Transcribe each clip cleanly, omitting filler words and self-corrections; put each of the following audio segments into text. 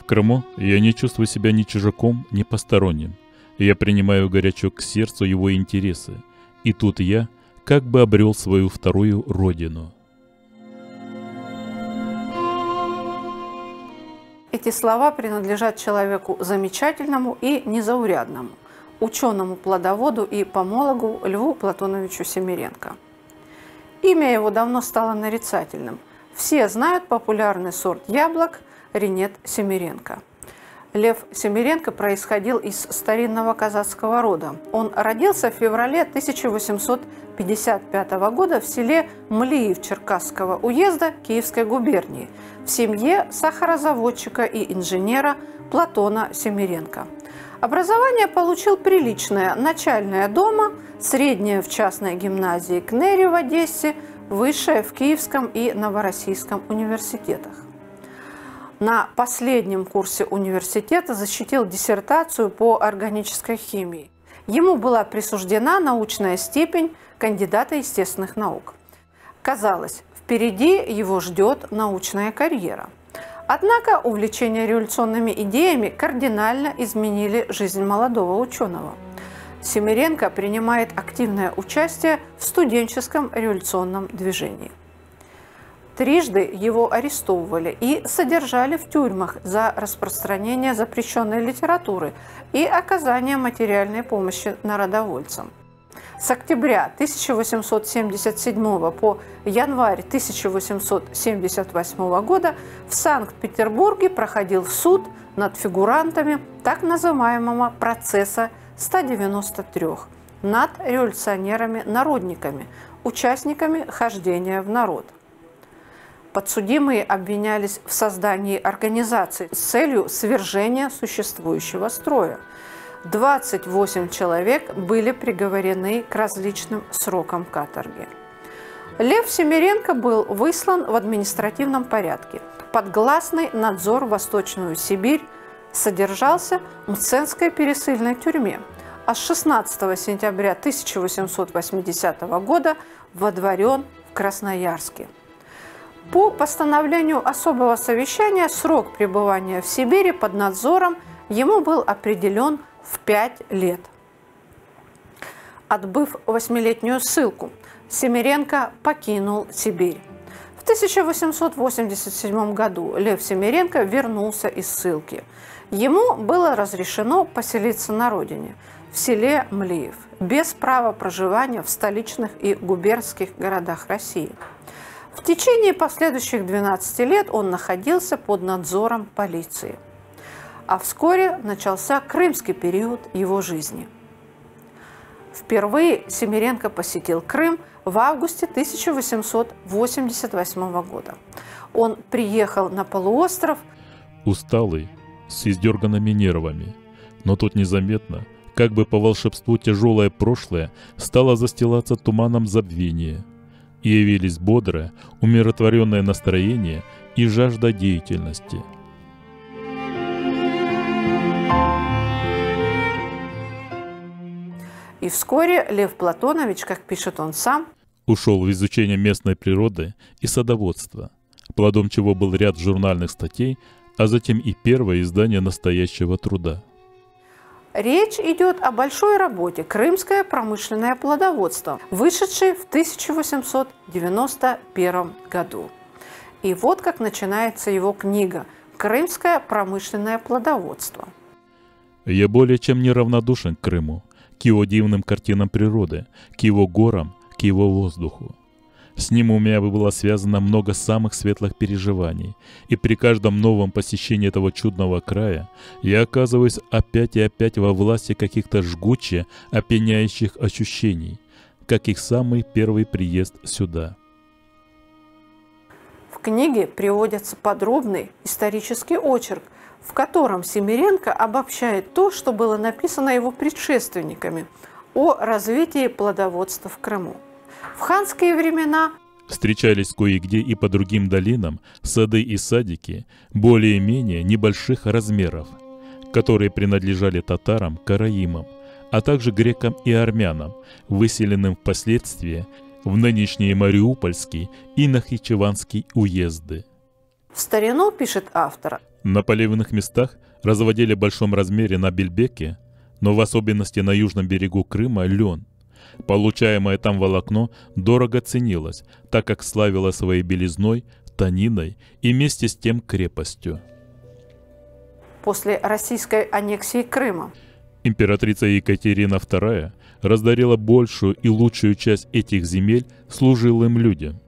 В Крыму я не чувствую себя ни чужаком, ни посторонним. Я принимаю горячо к сердцу его интересы. И тут я как бы обрел свою вторую родину. Эти слова принадлежат человеку замечательному и незаурядному, ученому-плодоводу и помологу Льву Платоновичу Семеренко. Имя его давно стало нарицательным. Все знают популярный сорт яблок Ренет Семеренко. Лев Семеренко происходил из старинного казацкого рода. Он родился в феврале 1855 года в селе Млиев Черкасского уезда Киевской губернии в семье сахарозаводчика и инженера Платона Семеренко. Образование получил приличное: начальное дома, среднее в частной гимназии КНЕРе в Одессе, высшее в Киевском и Новороссийском университетах. На последнем курсе университета защитил диссертацию по органической химии. Ему была присуждена научная степень кандидата естественных наук. Казалось, впереди его ждет научная карьера. Однако увлечение революционными идеями кардинально изменили жизнь молодого ученого. Семеренко принимает активное участие в студенческом революционном движении. Трижды его арестовывали и содержали в тюрьмах за распространение запрещенной литературы и оказание материальной помощи народовольцам. С октября 1877 по январь 1878 года в Санкт-Петербурге проходил суд над фигурантами так называемого процесса 193 над революционерами-народниками, участниками хождения в народ. Подсудимые обвинялись в создании организации с целью свержения существующего строя. 28 человек были приговорены к различным срокам каторги. Лев Семеренко был выслан в административном порядке. Под гласный надзор в Восточную Сибирь, содержался в Мценской пересыльной тюрьме, а с 16 сентября 1880 года водворен в Красноярске. По постановлению особого совещания срок пребывания в Сибири под надзором ему был определен в 5 лет. Отбыв 8-летнюю ссылку, Семеренко покинул Сибирь. В 1887 году Лев Семеренко вернулся из ссылки. Ему было разрешено поселиться на родине, в селе Млиев, без права проживания в столичных и губернских городах России. В течение последующих 12 лет он находился под надзором полиции. А вскоре начался крымский период его жизни. Впервые Семеренко посетил Крым в августе 1888 года. Он приехал на полуостров Усталый, с издерганными нервами. Но тут незаметно, как бы по волшебству, тяжелое прошлое стало застилаться туманом забвения. И явились бодрое, умиротворенное настроение и жажда деятельности. И вскоре Лев Платонович, как пишет он сам, ушел в изучение местной природы и садоводства, плодом чего был ряд журнальных статей, а затем и первое издание настоящего труда. Речь идет о большой работе «Крымское промышленное плодоводство», вышедшей в 1891 году. И вот как начинается его книга «Крымское промышленное плодоводство». Я более чем неравнодушен к Крыму, к его дивным картинам природы, к его горам, к его воздуху. С ним у меня было связано много самых светлых переживаний, и при каждом новом посещении этого чудного края я оказываюсь опять и опять во власти каких-то жгуче опьяняющих ощущений, как их самый первый приезд сюда. В книге приводится подробный исторический очерк, в котором Семеренко обобщает то, что было написано его предшественниками о развитии плодоводства в Крыму. В ханские времена встречались кое-где и по другим долинам сады и садики более-менее небольших размеров, которые принадлежали татарам, караимам, а также грекам и армянам, выселенным впоследствии в нынешние Мариупольский и Нахичеванский уезды. В старину, пишет автор, на поливных местах разводили в большом размере на Бельбеке, но в особенности на южном берегу Крыма, лен. Получаемое там волокно дорого ценилось, так как славило своей белизной, тониной и вместе с тем крепостью. После российской аннексии Крыма Императрица Екатерина II раздарила большую и лучшую часть этих земель служилым людям.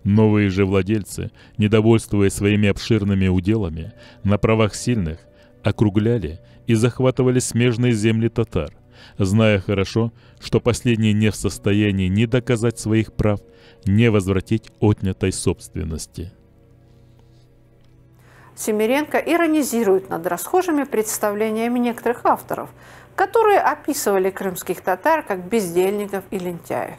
Новые же владельцы, недовольствуясь своими обширными уделами, на правах сильных, округляли и захватывали смежные земли татар, зная хорошо, что последние не в состоянии ни доказать своих прав, ни возвратить отнятой собственности. Семеренко иронизирует над расхожими представлениями некоторых авторов, которые описывали крымских татар как бездельников и лентяев.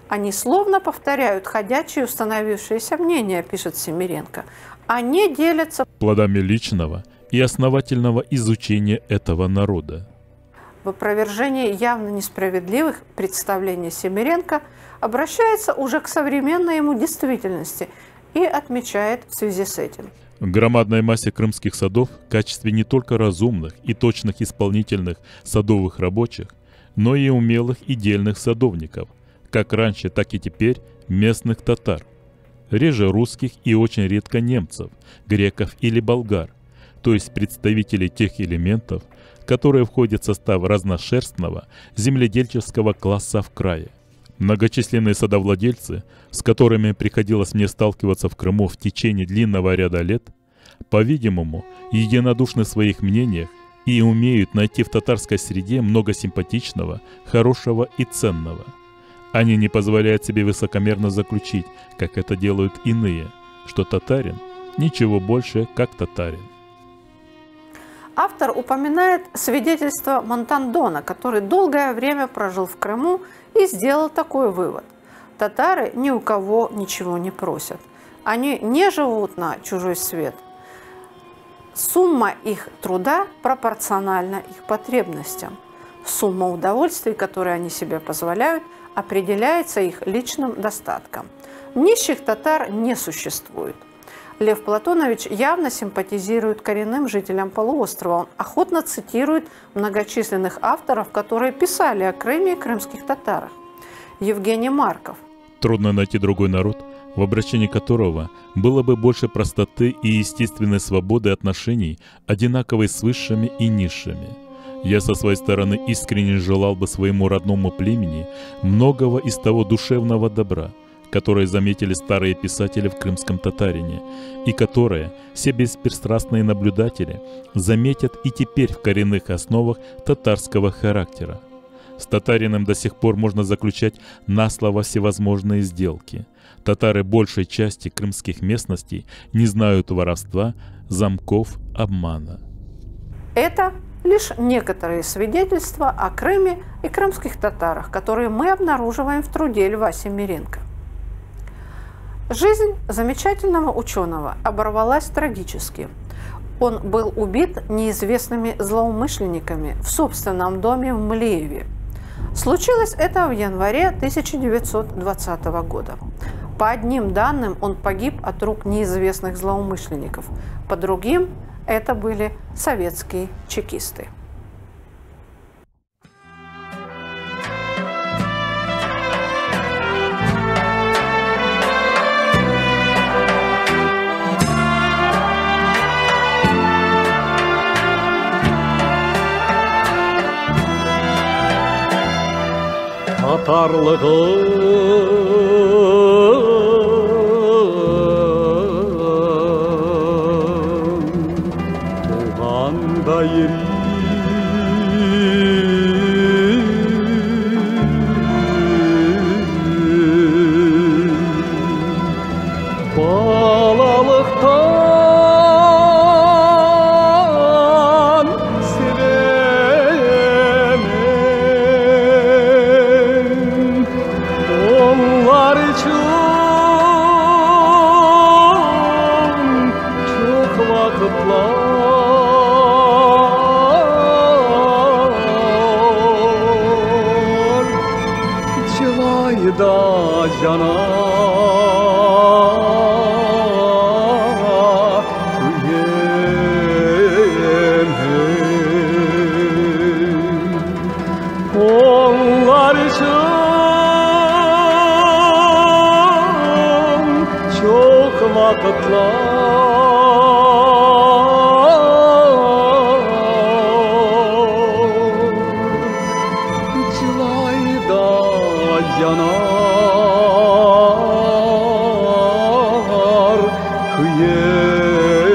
Они словно повторяют ходячие установившиеся мнения, пишет Семеренко. Они делятся плодами личного и основательного изучения этого народа. В опровержении явно несправедливых представлений Семеренко обращается уже к современной ему действительности и отмечает в связи с этим. В громадной массе крымских садов в качестве не только разумных и точных исполнительных садовых рабочих, но и умелых и дельных садовников, как раньше, так и теперь местных татар, реже русских и очень редко немцев, греков или болгар, то есть представителей тех элементов, которые входят в состав разношерстного земледельческого класса в крае. Многочисленные садовладельцы, с которыми приходилось мне сталкиваться в Крыму в течение длинного ряда лет, по-видимому, единодушны в своих мнениях и умеют найти в татарской среде много симпатичного, хорошего и ценного. Они не позволяют себе высокомерно заключить, как это делают иные, что татарин – ничего больше, как татарин. Автор упоминает свидетельство Монтандона, который долгое время прожил в Крыму и сделал такой вывод. Татары ни у кого ничего не просят. Они не живут на чужой свет. Сумма их труда пропорциональна их потребностям. Сумма удовольствий, которые они себе позволяют, определяется их личным достатком. Нищих татар не существует. Лев Платонович явно симпатизирует коренным жителям полуострова. Он охотно цитирует многочисленных авторов, которые писали о Крыме и крымских татарах. Евгений Марков. Трудно найти другой народ, в обращении которого было бы больше простоты и естественной свободы отношений, одинаковой с высшими и низшими. Я со своей стороны искренне желал бы своему родному племени многого из того душевного добра, которые заметили старые писатели в крымском татарине, и которые все беспристрастные наблюдатели заметят и теперь в коренных основах татарского характера. С татарином до сих пор можно заключать на слово всевозможные сделки. Татары большей части крымских местностей не знают воровства, замков, обмана. Это лишь некоторые свидетельства о Крыме и крымских татарах, которые мы обнаруживаем в труде Льва Семеренко. Жизнь замечательного ученого оборвалась трагически. Он был убит неизвестными злоумышленниками в собственном доме в Млееве. Случилось это в январе 1920 года. По одним данным, он погиб от рук неизвестных злоумышленников, по другим это были советские чекисты. туғанда ери балалықтан sevемін onlar için çok vakıtlar cilayda canan Çok vakitlar Cilayda yanar kıyemet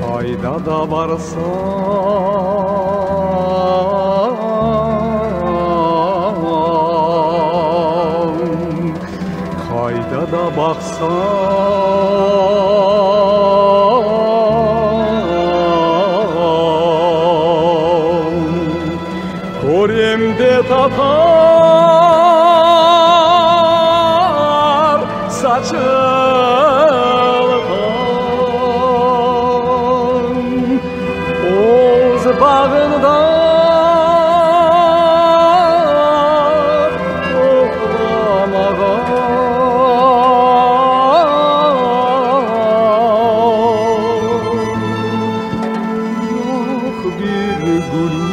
Kayda da varsam Kayda da baksam Koryemde tatar saçılgan Oğuz bağında Yok bir gülü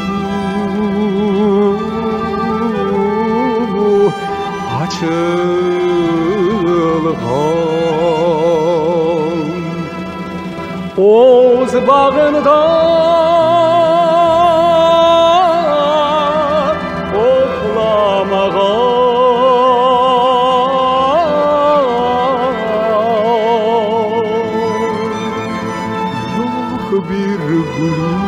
açılgan Oğuz bağında Yok bir gülü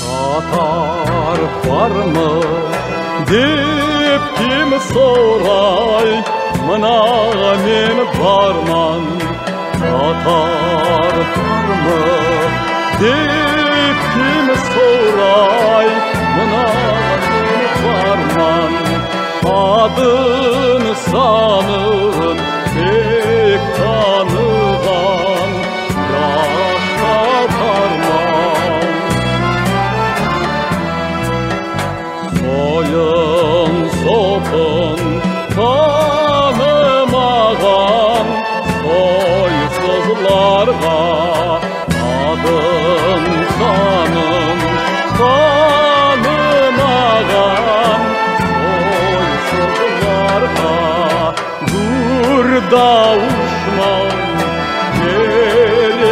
Tatar var mı deyip kim soray Mına men barman Tatar var mı deyip kim soray Mına men barman Adın sanın pek tanıgan Yaşa parman Soyun sopun tanımagan Soysuzlarga adın sanın tanımagan Soysuzlarga burada uçman gerekmeysin